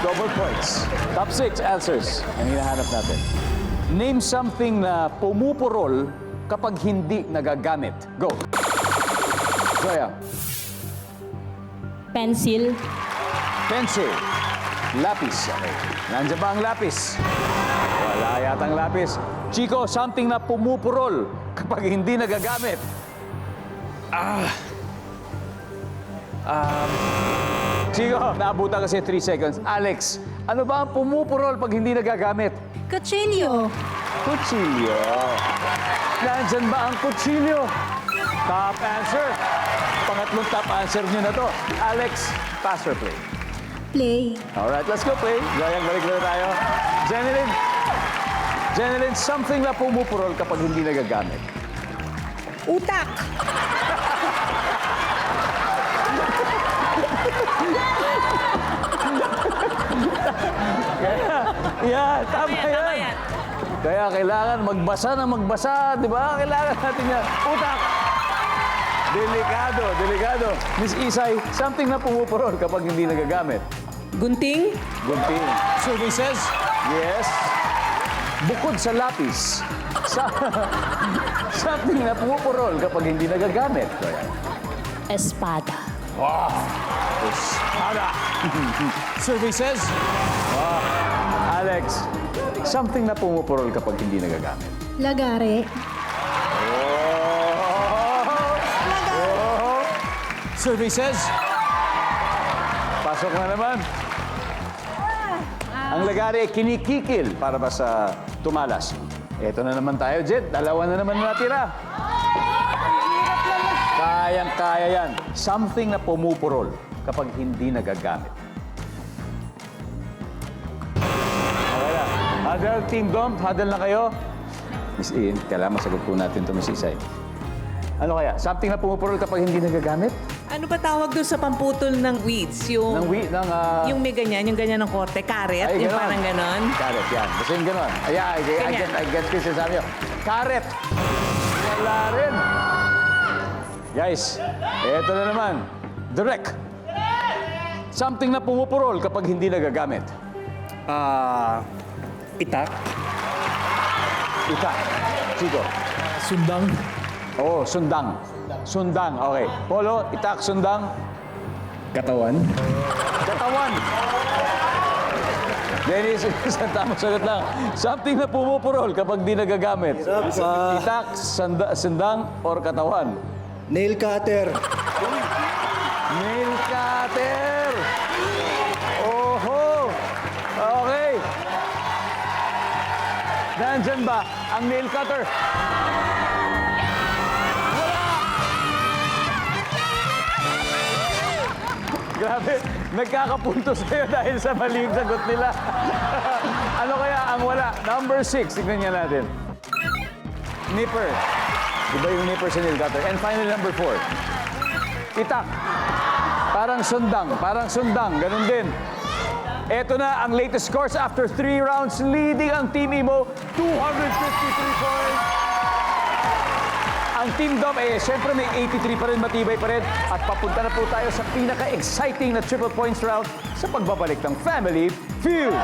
Double points. Top 6 answers ang hinahanap natin. Name something na pumupurol kapag hindi nagagamit. Go. Joya. Pencil. Pencil. Lapis. Okay. Nandiyan ba ang lapis? Wala yatang lapis. Chico, something na pumupurol kapag hindi nagagamit. Chico, naabutan kasi 3 seconds. Alex, ano ba ang pumupurol pag hindi nagagamit? Kutsilyo. Kutsilyo. Nandyan ba ang kutsilyo? Top answer. Pangatlong top answer nyo na to. Alex, pass or play? Play. Alright, let's go play. Gayang balik na tayo. Jeneline. Jeneline, something na pumupurol kapag hindi nagagamit. Utak. Yeah, tama yan. Kaya kailangan magbasa na magbasa, di ba? Kailangan natin yan. Utak! Delikado, delikado. Miss Isay, something na pumupurol kapag hindi nagagamit. Gunting. Gunting. Survey says, yes. Bukod sa lapis, something na pumupurol kapag hindi nagagamit. Espada. Wow! Espada! Survey says, Alex, something na pumupurol kapag hindi nagagamit. Lagare. Survey says, pasok na naman. Ang lagari ay kinikikil para ba sa tumalas. Ito na naman tayo, Jet. Dalawa na naman natira. Kayang-kaya yan. Something na pumupurol kapag hindi nagagamit. Okay na. Huddle, Team Dom, huddle na kayo. Miss Ian, kailangan masagot po natin ito, Miss Isay. Ano kaya? Something na pumupurol kapag hindi nagagamit? Ano ba tawag doon sa pamputol ng weeds? Yung, yung may ganyan, yung ganyan ng korte, karet, Ay, yung ganon. parang ganon. Karet, yan. Basta yung ganon. Ayan, I get this, sabi nyo. Karet. Wala rin. Guys, eto na naman. Direct. Something na pumupurol kapag hindi nagagamit. Itak. Ita. Chico. Sundang. Oo, sundang. Sundang, okay. Polo, itak, sundang. Katawan. Katawan. Dennis, isang tamang sagot lang. Something na pumupurol kapag di nagagamit. Itak, sundang, or katawan. Nail cutter. Nail cutter! Oho! Okay. Nandyan ba ang nail cutter? Grabe, nagkakapuntos kayo dahil sa maling sagot nila. Ano kaya ang wala? Number 6, tignan niya natin. Nipper. Iba yung nipper sa nail cutter. And finally, number 4. Itak. Parang sundang, ganun din. Ito na ang latest scores after 3 rounds, leading ang Team Imo, 253 points. Ang Team Dom, siyempre may 83 pa rin, matibay pa rin. At papunta na po tayo sa pinaka-exciting na triple points round sa pagbabalik ng Family Feud.